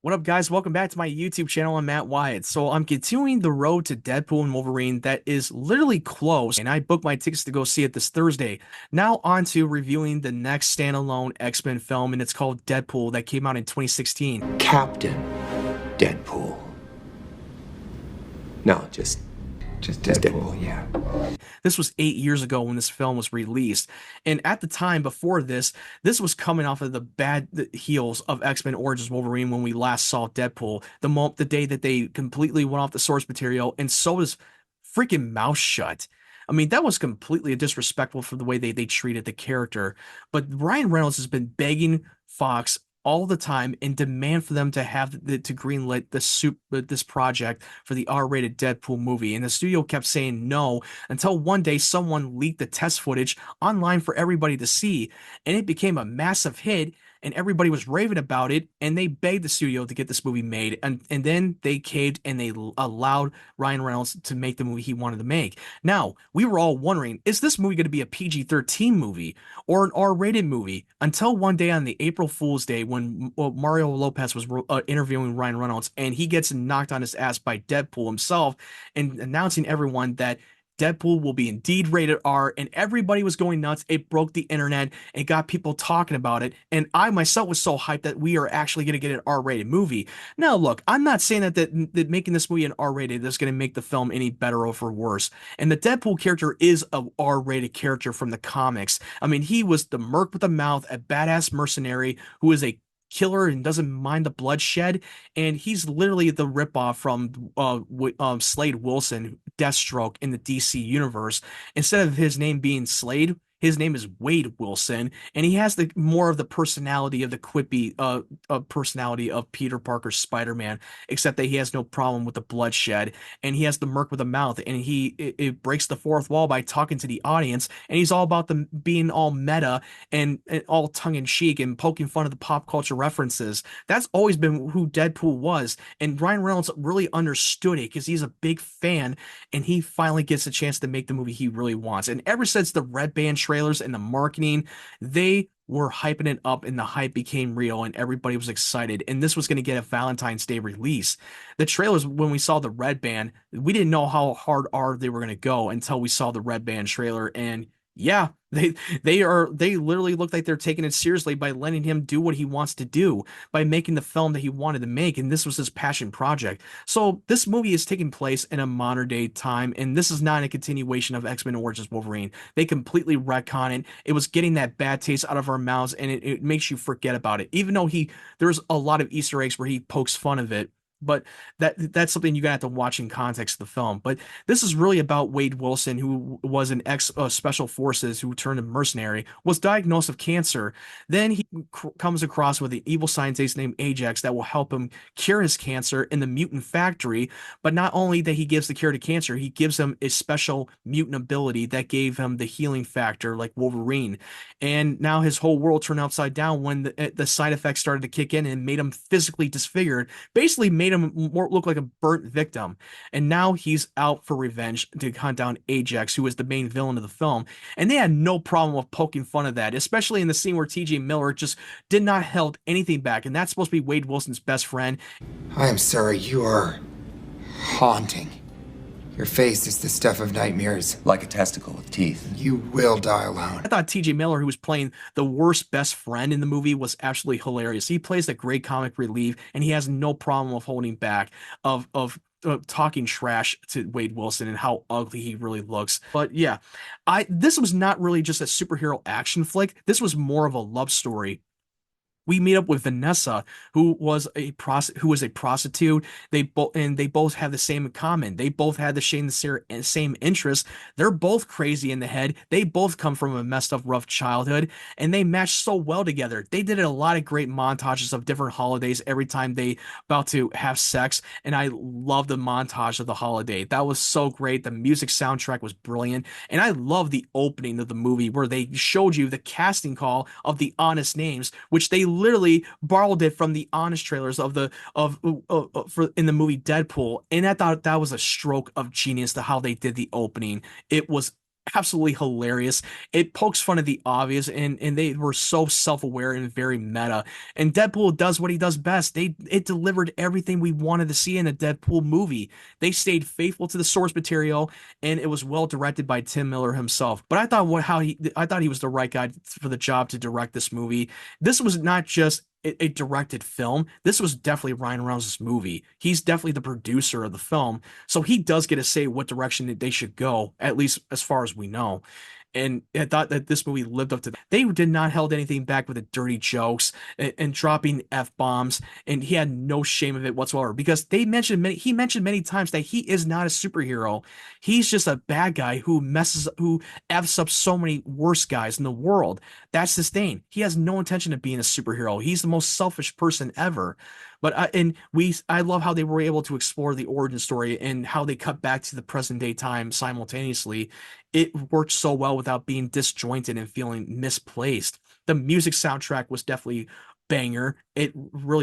What up, guys? Welcome back to my YouTube channel. I'm Matt Wyatt. So I'm continuing the road to Deadpool and Wolverine that is literally close, and I booked my tickets to go see it this Thursday. Now on to reviewing the next standalone X-Men film, and it's called Deadpool that came out in 2016. Captain Deadpool. No, just Deadpool, yeah. This was 8 years ago when this film was released. And at the time before this was coming off of the heels of X-Men Origins Wolverine when we last saw Deadpool, the day that they completely went off the source material, and so was freaking Mouth Shut. I mean, that was completely disrespectful for the way they treated the character. But Ryan Reynolds has been begging Fox all the time and demand for them to to greenlit this project for the R-rated Deadpool movie. And the studio kept saying no until one day someone leaked the test footage online for everybody to see, and it became a massive hit. And everybody was raving about it, and they begged the studio to get this movie made, and then they caved and they allowed Ryan Reynolds to make the movie he wanted to make. Now, we were all wondering, is this movie going to be a PG-13 movie or an R-rated movie? Until one day on the April Fool's Day when Mario Lopez was interviewing Ryan Reynolds, and he gets knocked on his ass by Deadpool himself and announcing everyone that Deadpool will be indeed rated R, and everybody was going nuts. It broke the internet. It got people talking about it, and I myself was so hyped that we are actually going to get an R-rated movie. Now, look, I'm not saying that making this movie an R-rated is going to make the film any better or for worse. And the Deadpool character is a R-rated character from the comics. I mean, he was the merc with a mouth, a badass mercenary who is a killer and doesn't mind the bloodshed, and he's literally the ripoff from Slade Wilson, Deathstroke in the DC universe. Instead of his name being Slade, his name is Wade Wilson, and he has the more of the personality of the quippy personality of Peter Parker's Spider-Man, except that he has no problem with the bloodshed, and he has the merc with a mouth, and it breaks the fourth wall by talking to the audience, and he's all about them being all meta and all tongue-in-cheek and poking fun of the pop culture references. That's always been who Deadpool was, and Ryan Reynolds really understood it because he's a big fan, and he finally gets a chance to make the movie he really wants. And ever since the Red Band trailers and the marketing, they were hyping it up and the hype became real and everybody was excited, and this was going to get a Valentine's Day release. The trailers, when we saw the Red Band, we didn't know how hard R they were going to go until we saw the Red Band trailer, and yeah, they literally look like they're taking it seriously by letting him do what he wants to do, by making the film that he wanted to make, and this was his passion project. So this movie is taking place in a modern day time, and this is not a continuation of X-Men Origins Wolverine. They completely retcon it. It was getting that bad taste out of our mouths, and it makes you forget about it. Even though there's a lot of Easter eggs where he pokes fun of it, but that's something you gotta have to watch in context of the film. But this is really about Wade Wilson, who was an ex special forces who turned a mercenary, was diagnosed with cancer. Then he comes across with an evil scientist named Ajax that will help him cure his cancer in the mutant factory. But not only that he gives the cure to cancer, he gives him a special mutant ability that gave him the healing factor like Wolverine. And now his whole world turned upside down when the side effects started to kick in and made him physically disfigured, basically made him more look like a burnt victim. And now he's out for revenge to hunt down Ajax, who is the main villain of the film. And they had no problem with poking fun of that, especially in the scene where TJ Miller just did not hold anything back. And that's supposed to be Wade Wilson's best friend. I am sorry, you are haunting. Your face is the stuff of nightmares. Like a testicle with teeth. You will die alone. I thought TJ Miller, who was playing the worst best friend in the movie, was absolutely hilarious. He plays the great comic relief, and he has no problem of holding back, of talking trash to Wade Wilson and how ugly he really looks. But yeah, this was not really just a superhero action flick. This was more of a love story. We meet up with Vanessa, who was a prostitute. They both have the same in common. They both had the same interests. They're both crazy in the head. They both come from a messed up, rough childhood, and they match so well together. They did a lot of great montages of different holidays every time they about to have sex, and I love the montage of the holiday. That was so great. The music soundtrack was brilliant, and I love the opening of the movie where they showed you the casting call of the Honest Names, which they literally borrowed it from the Honest trailers for in the movie Deadpool, and I thought that was a stroke of genius to how they did the opening. It was absolutely hilarious. It pokes fun at the obvious, and they were so self-aware and very meta. And Deadpool does what he does best. It delivered everything we wanted to see in a Deadpool movie. They stayed faithful to the source material, and it was well directed by Tim Miller himself. But I thought he was the right guy for the job to direct this movie. This was not just a directed film. This was definitely Ryan Reynolds' movie. He's definitely the producer of the film, so he does get to say what direction that they should go, at least as far as we know. And I thought that this movie lived up to that. They did not held anything back with the dirty jokes and dropping F-bombs, and he had no shame of it whatsoever because he mentioned many times that he is not a superhero. He's just a bad guy who F's up so many worse guys in the world. That's his thing. He has no intention of being a superhero. He's the most selfish person ever. I love how they were able to explore the origin story and how they cut back to the present day time simultaneously. It worked so well without being disjointed and feeling misplaced. The music soundtrack was definitely banger. It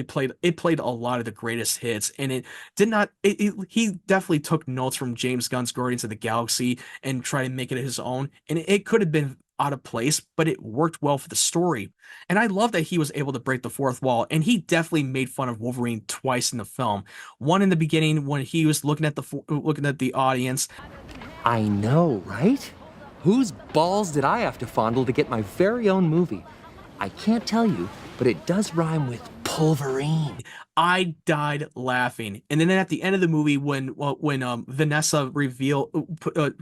played a lot of the greatest hits, and it did not he definitely took notes from James Gunn's Guardians of the Galaxy and tried to make it his own, and it could have been out of place, but it worked well for the story. And I love that he was able to break the fourth wall, and he definitely made fun of Wolverine twice in the film. One in the beginning when he was looking at the audience. I know, right? Whose balls did I have to fondle to get my very own movie? I can't tell you, but it does rhyme with Pulverine. I died laughing. And then at the end of the movie, when Vanessa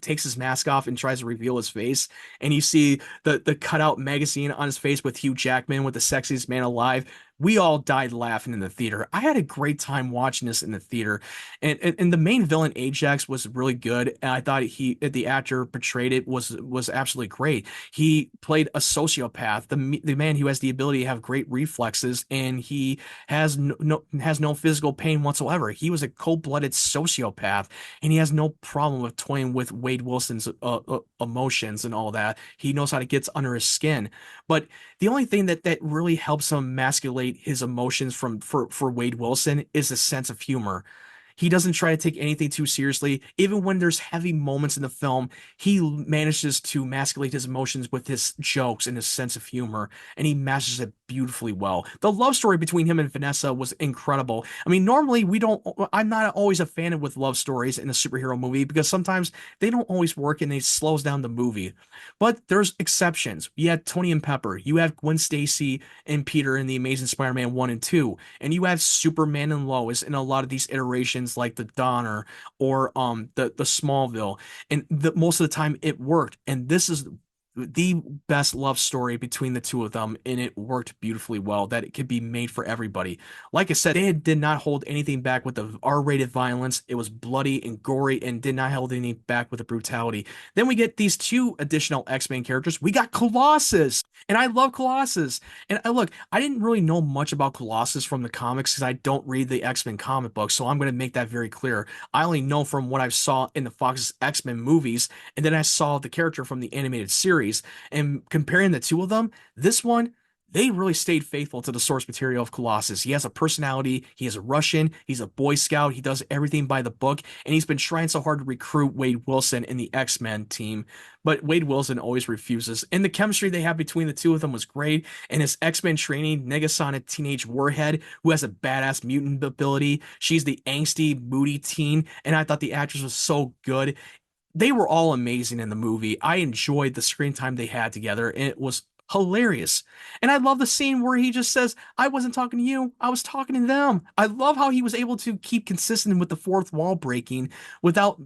takes his mask off and tries to reveal his face, and you see the cutout magazine on his face with Hugh Jackman with the sexiest man alive, we all died laughing in the theater. I had a great time watching this in the theater, and the main villain Ajax was really good. And I thought the actor portrayed it was absolutely great. He played a sociopath, the man who has the ability to have great reflexes, and he has no physical pain whatsoever. He was a cold-blooded sociopath, and he has no problem with toying with Wade Wilson's emotions and all that. He knows how to get under his skin. But the only thing that really helps him emasculate his emotions for Wade Wilson is a sense of humor. He doesn't try to take anything too seriously. Even when there's heavy moments in the film, he manages to emasculate his emotions with his jokes and his sense of humor, and he masters it beautifully well. The love story between him and Vanessa was incredible. I mean, normally I'm not always a fan of with love stories in a superhero movie because sometimes they don't always work and it slows down the movie. But there's exceptions. You had Tony and Pepper, you have Gwen Stacy and Peter in the Amazing Spider-Man 1 and 2, and you have Superman and Lois in a lot of these iterations like the Donner or the Smallville, and most of the time it worked. And this is the best love story between the two of them, and it worked beautifully well that it could be made for everybody. Like I said, they did not hold anything back with the R-rated violence. It was bloody and gory and did not hold anything back with the brutality. Then we get these two additional X-Men characters. We got Colossus, and I love Colossus. And look, I didn't really know much about Colossus from the comics because I don't read the X-Men comic books, so I'm going to make that very clear. I only know from what I saw in the Fox's X-Men movies, and then I saw the character from the animated series. And comparing the two of them, this one, they really stayed faithful to the source material of Colossus. He has a personality, he is a Russian, he's a Boy Scout, he does everything by the book, and he's been trying so hard to recruit Wade Wilson in the X-Men team, but Wade Wilson always refuses. And the chemistry they have between the two of them was great, and his X-Men training, Negasonic teenage Warhead, who has a badass mutant ability, she's the angsty, moody teen, and I thought the actress was so good. They were all amazing in the movie. I enjoyed the screen time they had together, and it was hilarious. And I love the scene where he just says, I wasn't talking to you, I was talking to them. I love how he was able to keep consistent with the fourth wall breaking without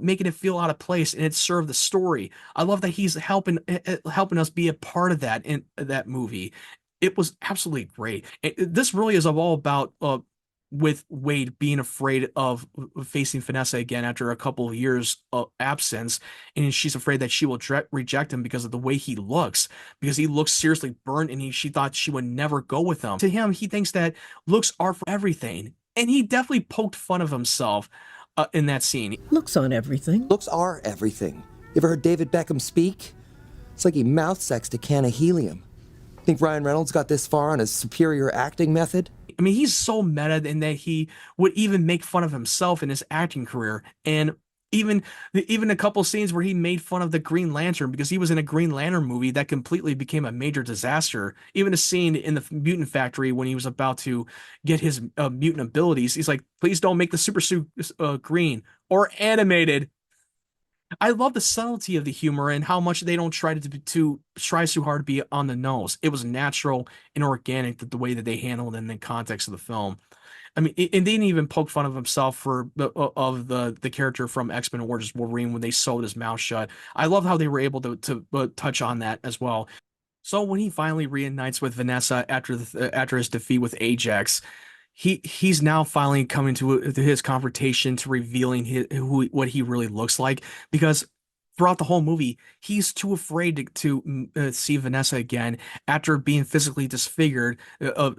making it feel out of place, and it served the story. I love that he's helping us be a part of that in that movie. It was absolutely great. This really is all about with Wade being afraid of facing Vanessa again after a couple of years of absence, and she's afraid that she will reject him because of the way he looks, because he looks seriously burnt, and she thought she would never go with him. To him, he thinks that looks are for everything, and he definitely poked fun of himself in that scene. Looks on everything. Looks are everything. You ever heard David Beckham speak? It's like he mouth sexed a can of helium. Think Ryan Reynolds got this far on his superior acting method? I mean, he's so meta in that he would even make fun of himself in his acting career. And Even a couple scenes where he made fun of the Green Lantern because he was in a Green Lantern movie that completely became a major disaster. Even a scene in the mutant factory when he was about to get his mutant abilities, he's like, "Please don't make the super suit green or animated." I love the subtlety of the humor and how much they don't try to try too hard to be on the nose. It was natural and organic the way that they handled it in the context of the film. I mean, and they didn't even poke fun of himself for the character from X-Men Origins Wolverine when they sewed his mouth shut. I love how they were able to touch on that as well. So when he finally reunites with Vanessa after his defeat with Ajax, he's now finally coming to his confrontation to revealing what he really looks like because throughout the whole movie he's too afraid to see Vanessa again after being physically disfigured,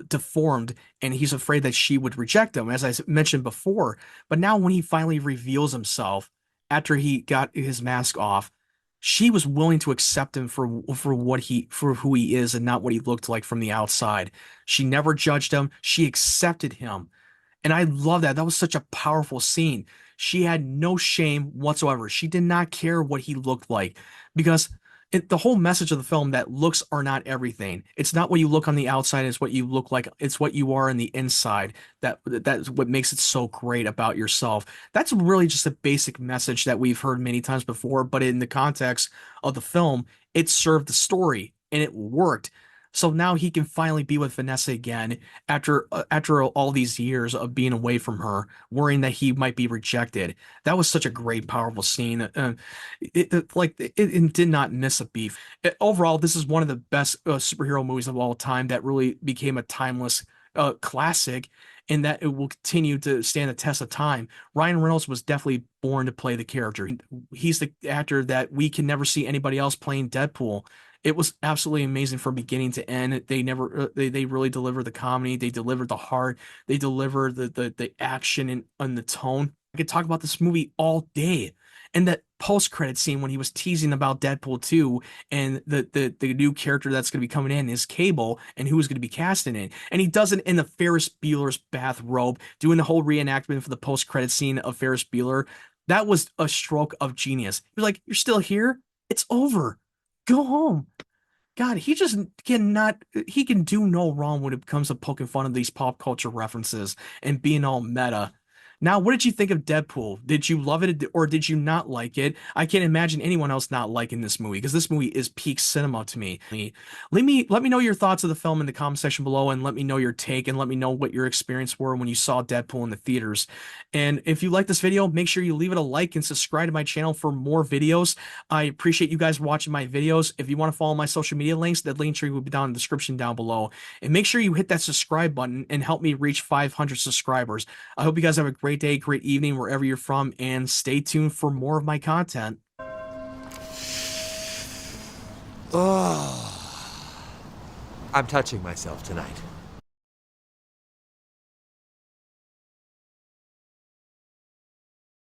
deformed, and he's afraid that she would reject him, as I mentioned before. But now when he finally reveals himself after he got his mask off, she was willing to accept him for who he is and not what he looked like from the outside. She never judged him. She accepted him. And I love that. That was such a powerful scene. She had no shame whatsoever. She did not care what he looked like because the whole message of the film that looks are not everything. It's not what you look on the outside, it's what you look like. It's what you are on the inside. That's what makes it so great about yourself. That's really just a basic message that we've heard many times before, but in the context of the film, it served the story and it worked. So now he can finally be with Vanessa again after all these years of being away from her, worrying that he might be rejected. That was such a great, powerful scene. It did not miss a beat. Overall, this is one of the best superhero movies of all time that really became a timeless classic, and that it will continue to stand the test of time. Ryan Reynolds was definitely born to play the character. He's the actor that we can never see anybody else playing Deadpool. It was absolutely amazing from beginning to end. They never they really delivered the comedy, they delivered the heart, they delivered the action and the tone. I could talk about this movie all day. And that post-credit scene when he was teasing about Deadpool 2 and the new character that's going to be coming in is Cable and who's going to be casting it. And he does it in the Ferris Bueller's bathrobe, doing the whole reenactment for the post-credit scene of Ferris Bueller. That was a stroke of genius. He was like, "You're still here? It's over. Go home." God, he just cannot, he can do no wrong when it comes to poking fun of these pop culture references and being all meta. Now, what did you think of Deadpool? Did you love it or did you not like it? I can't imagine anyone else not liking this movie because this movie is peak cinema to me. Let me know your thoughts of the film in the comment section below and let me know your take and let me know what your experience were when you saw Deadpool in the theaters. And if you like this video, make sure you leave it a like and subscribe to my channel for more videos. I appreciate you guys watching my videos. If you want to follow my social media links, that link tree will be down in the description down below. And make sure you hit that subscribe button and help me reach 500 subscribers. I hope you guys have a great day, great evening, wherever you're from, and stay tuned for more of my content. I'm touching myself tonight.